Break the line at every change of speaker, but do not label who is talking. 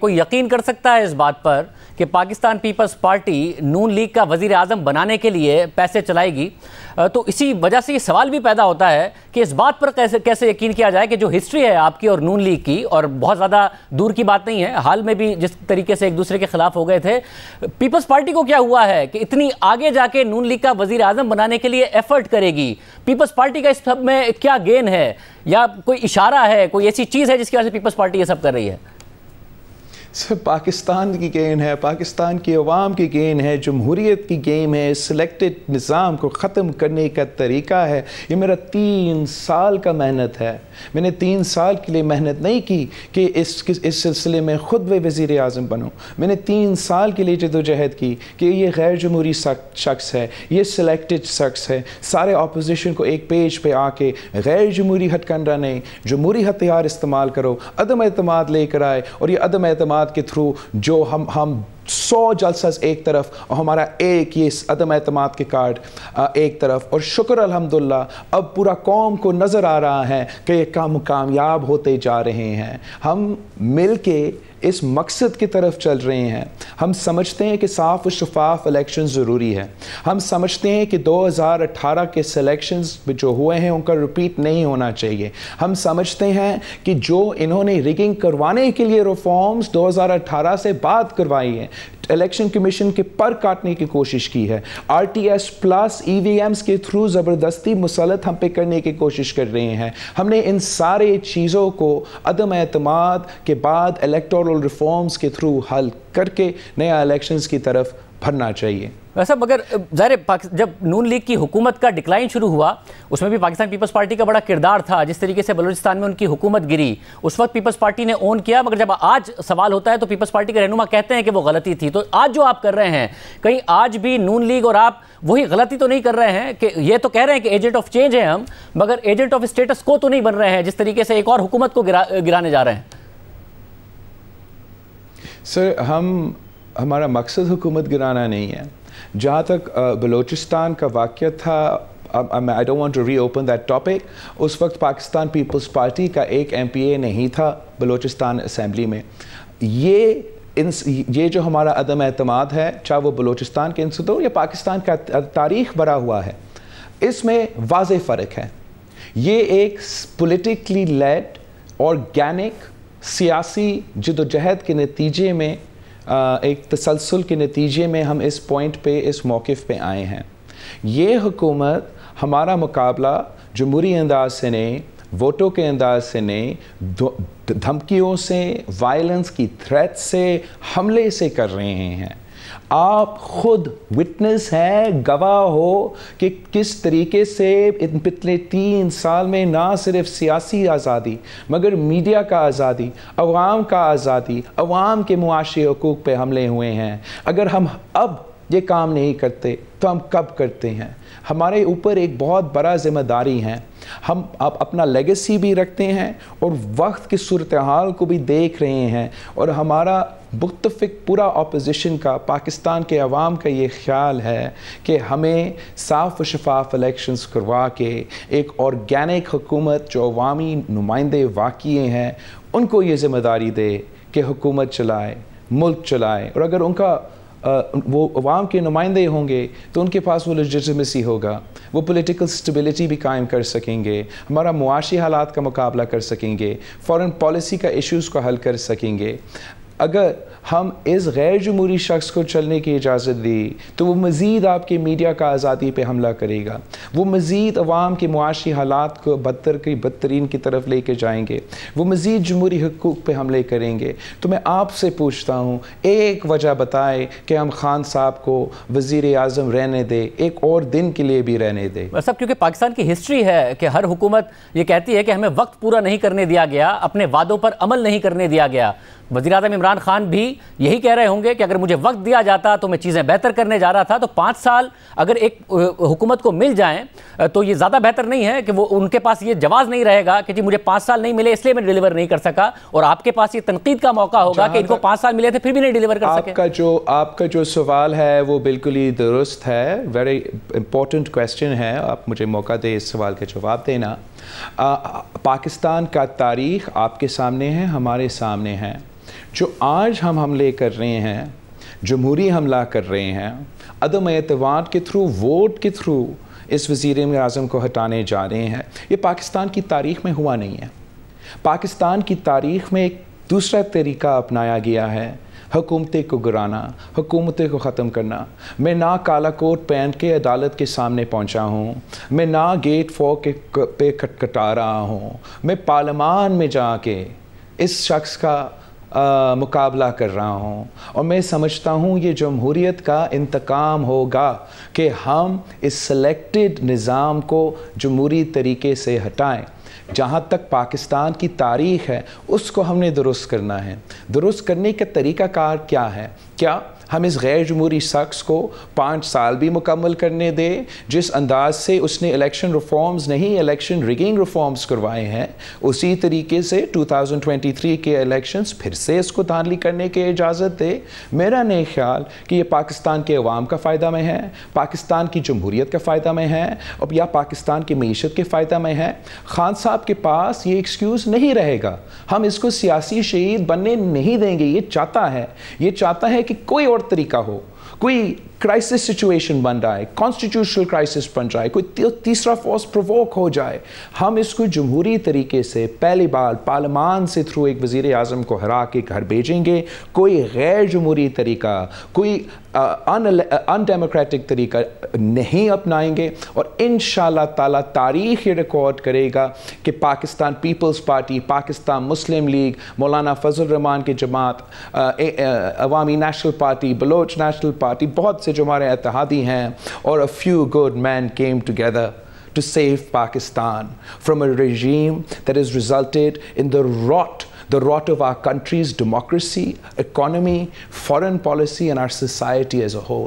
کوئی یقین کر سکتا ہے اس بات پر کہ پاکستان پیپلز پارٹی نون لیگ کا وزیر اعظم بنانے کے لیے پیسے چلائے گی؟ تو اسی وجہ سے یہ سوال بھی پیدا ہوتا ہے کہ اس بات پر کیسے یقین کیا جائے کہ جو ہسٹری ہے آپ کی اور نون لیگ کی، اور بہت زیادہ دور کی بات نہیں ہے، حال میں بھی جس طریقے سے ایک دوسرے کے خلاف ہو گئے تھے، پیپلز پارٹی کو کیا ہوا ہے کہ اتنی آگے جا کے نون لیگ کا وزیر اعظم بنانے کے لیے ایفرٹ کرے گی؟ پیپلز پارٹی کا اس سب میں کیا گین ہے، یا کوئی اشارہ ہے، کوئی ایسی چیز ہے جس کی وجہ سے پیپلز پارٹی یہ سب کر رہی ہے؟
پاکستان کی گین ہے، پاکستان کی عوام کی گین ہے، جمہوریت کی گیم ہے، سلیکٹڈ نظام کو ختم کرنے کا طریقہ ہے۔ یہ میرا 3 سال کا محنت ہے۔ میں نے 3 سال کے لیے محنت نہیں کی کہ اس سلسلے میں خود وزیر اعظم بنوں۔ میں نے 3 سال کے لیے جدوجہد کی کہ یہ غیر جمہوری شخص ہے، یہ سلیکٹڈ شخص ہے۔ سارے اپوزیشن کو ایک پیج پہ آ کے غیر جمہوری ہتھ کنڈا نہیں، جمہوری ہتھیار استعمال کرو، عدم اعتماد لے کر آئے، اور یہ عدم اعتماد کے تھرو جو ہم 100 جلسہ ایک طرف اور ہمارا ایک یہ عدم اعتماد کے کارڈ ایک طرف، اور شکر الحمدللہ اب پورا قوم کو نظر آ رہا ہے کہ یہ کامیاب ہوتے جا رہے ہیں۔ ہم مل کے اس مقصد کی طرف چل رہے ہیں۔ ہم سمجھتے ہیں کہ صاف و شفاف الیکشن ضروری ہے۔ ہم سمجھتے ہیں کہ 2018 کے سلیکشنز جو ہوئے ہیں ان کا ریپیٹ نہیں ہونا چاہیے۔ ہم سمجھتے ہیں کہ جو انہوں نے ریگنگ کروانے کے لیے ریفارمز 2018 سے بعد کروائی ہیں، الیکشن کمیشن کے پر کاٹنے کی کوشش کی ہے، R T S plus E V Ms کے تھرو زبردستی مسلط ہم پہ کرنے کی کوشش کر رہے ہیں۔ ہم نے ان سارے چیزوں کو عدم اعتماد کے بعد الیکٹورل ریفارمز کے تھرو حل کر کے نیا الیکشنز کی طرف بھرنا چاہیے۔
ویسا مگر ظاہر جب نون لیگ کی حکومت کا ڈکلائن شروع ہوا، اس میں بھی پاکستان پیپلز پارٹی کا بڑا کردار تھا۔ جس طریقے سے بلوچستان میں ان کی حکومت گری، اس وقت پیپلز پارٹی نے اون کیا، مگر جب آج سوال ہوتا ہے تو پیپلز پارٹی کے رہنما کہتے ہیں کہ وہ غلطی تھی۔ تو آج جو آپ کر رہے ہیں، کہیں آج بھی نون لیگ اور آپ وہی غلطی تو نہیں کر رہے ہیں کہ یہ تو کہہ رہے ہیں کہ ایجنٹ آف چینج ہیں ہم، مگر ایجنٹ آف اسٹیٹس کو تو نہیں بن رہے ہیں جس طریقے سے ایک اور حکومت کو گرانے جا رہے ہیں؟
سر، ہمارا مقصد حکومت گرانا نہیں ہے۔ جہاں تک بلوچستان کا واقعہ تھا، I don't want to reopen that topic، اس وقت پاکستان پیپلز پارٹی کا ایک ایم پی اے نہیں تھا بلوچستان اسمبلی میں۔ یہ جو ہمارا عدم اعتماد ہے، چاہے وہ بلوچستان کے انسدوں یا پاکستان کا تاریخ بھرا ہوا ہے، اس میں واضح فرق ہے۔ یہ ایک پولیٹیکلی لیڈ آرگینک سیاسی جدوجہد کے نتیجے میں، ایک تسلسل کے نتیجے میں ہم اس پوائنٹ پہ، اس موقف پہ آئے ہیں۔ یہ حکومت ہمارا مقابلہ جمہوری انداز سے نہیں، ووٹوں کے انداز سے نہیں، دھمکیوں سے، وائلنس کی تھریٹ سے، حملے سے کر رہے ہیں۔ آپ خود وٹنس ہیں، گواہ ہو کہ کس طریقے سے ان پچھلے 3 سال میں نہ صرف سیاسی آزادی مگر میڈیا کا آزادی، عوام کا آزادی، عوام کے معاشی حقوق پہ حملے ہوئے ہیں۔ اگر ہم اب یہ کام نہیں کرتے تو ہم کب کرتے ہیں؟ ہمارے اوپر ایک بہت بڑا ذمہ داری ہے۔ ہم اب اپنا لیگیسی بھی رکھتے ہیں اور وقت کی صورتحال کو بھی دیکھ رہے ہیں، اور ہمارا متفق پورا اپوزیشن کا، پاکستان کے عوام کا یہ خیال ہے کہ ہمیں صاف و شفاف الیکشنز کروا کے ایک آرگینک حکومت جو عوامی نمائندے واقعی ہیں ان کو یہ ذمہ داری دے کہ حکومت چلائے، ملک چلائے، اور اگر ان کا وہ عوام کے نمائندے ہوں گے تو ان کے پاس وہ لیجٹمیسی ہوگا، وہ پولیٹیکل سٹیبلٹی بھی قائم کر سکیں گے، ہمارا معاشی حالات کا مقابلہ کر سکیں گے، فارن پالیسی کا ایشوز کو حل کر سکیں گے۔ اگر ہم اس غیر جمہوری شخص کو چلنے کی اجازت دی تو وہ مزید آپ کے میڈیا کا آزادی پہ حملہ کرے گا، وہ مزید عوام کے معاشی حالات کو بدترین کی طرف لے کے جائیں گے، وہ مزید جمہوری حقوق پہ حملے کریں گے۔ تو میں آپ سے پوچھتا ہوں، ایک وجہ بتائے کہ ہم خان صاحب کو وزیر اعظم رہنے دے، ایک اور دن کے لیے بھی رہنے دے۔
صاحب، کیونکہ پاکستان کی ہسٹری ہے کہ ہر حکومت یہ کہتی ہے کہ ہمیں وقت پورا نہیں کرنے دیا گیا، اپنے وعدوں پر عمل نہیں کرنے دیا گیا۔ وزیر اعظم عمران خان بھی یہی کہہ رہے ہوں گے کہ اگر مجھے وقت دیا جاتا تو میں چیزیں بہتر کرنے جا رہا تھا۔ تو 5 سال اگر ایک حکومت کو مل جائیں تو یہ زیادہ بہتر نہیں ہے کہ وہ ان کے پاس یہ جواز نہیں رہے گا کہ جی مجھے 5 سال نہیں ملے اس لیے میں ڈیلیور نہیں کر سکا، اور آپ کے پاس یہ تنقید کا موقع ہوگا کہ ان کو 5 سال ملے تھے پھر بھی نہیں ڈیلیور کر سکے۔
آپ کا جو سوال ہے وہ بالکل ہی درست ہے، ویری امپورٹنٹ کویسچن ہے۔ آپ مجھے موقع دے اس سوال کا جواب دینا۔ پاکستان کا تاریخ آپ کے سامنے ہے، ہمارے سامنے ہے۔ جو آج ہم حملے کر رہے ہیں، جمہوری حملہ کر رہے ہیں، عدم اعتماد کے تھرو، ووٹ کے تھرو اس وزیر اعظم کو ہٹانے جا رہے ہیں، یہ پاکستان کی تاریخ میں ہوا نہیں ہے۔ پاکستان کی تاریخ میں ایک دوسرا طریقہ اپنایا گیا ہے، حکومتیں کو گرانا، حکومتیں کو ختم کرنا۔ میں نہ کالا کوٹ پہن کے عدالت کے سامنے پہنچا ہوں، میں نہ گیٹ فور پہ کٹکٹا رہا ہوں، میں پارلیمان میں جا کے اس شخص کا مقابلہ کر رہا ہوں، اور میں سمجھتا ہوں یہ جمہوریت کا انتقام ہوگا کہ ہم اس سلیکٹڈ نظام کو جمہوری طریقے سے ہٹائیں۔ جہاں تک پاکستان کی تاریخ ہے اس کو ہم نے درست کرنا ہے۔ درست کرنے کا طریقہ کار کیا ہے؟ کیا ہم اس غیر جمہوری شخص کو 5 سال بھی مکمل کرنے دیں؟ جس انداز سے اس نے الیکشن ریفارمز نہیں، الیکشن ریگنگ ریفارمز کروائے ہیں، اسی طریقے سے 2023 کے الیکشنز پھر سے اس کو دھاندلی کرنے کی اجازت دے؟ میرا نہیں خیال کہ یہ پاکستان کے عوام کا فائدہ میں ہے، پاکستان کی جمہوریت کا فائدہ میں ہے، اور یا پاکستان کی معیشت کے فائدہ میں ہے۔ خان صاحب کے پاس یہ ایکسکیوز نہیں رہے گا، ہم اس کو سیاسی شہید بننے نہیں دیں گے۔ یہ چاہتا ہے کہ کوئی اور طریقہ ہو، کوئی کرائسس سچویشن بن رہا ہے، کانسٹیٹیوشنل کرائسس بن رہا ہے، کوئی تیسرا فورس پرووک ہو جائے، ہم اس کو جمہوری طریقے سے پہلی بار پارلیمان سے تھرو ایک وزیر اعظم کو ہرا کے گھر بھیجیں گے۔ کوئی غیر جمہوری طریقہ، کوئی ان ڈیموکریٹک طریقہ نہیں اپنائیں گے، اور انشاءاللہ تعالیٰ تاریخ یہ ریکارڈ کرے گا کہ پاکستان پیپلز پارٹی، پاکستان مسلم لیگ، مولانا فضل الرحمان کی جماعت، عوامی national party, Baloch national party, بہت سے جو ہمارے اتحادی ہیں، اور a few good men came together to save Pakistan from a regime that has resulted in the rot of our country's democracy, economy, foreign policy, and our society as a whole.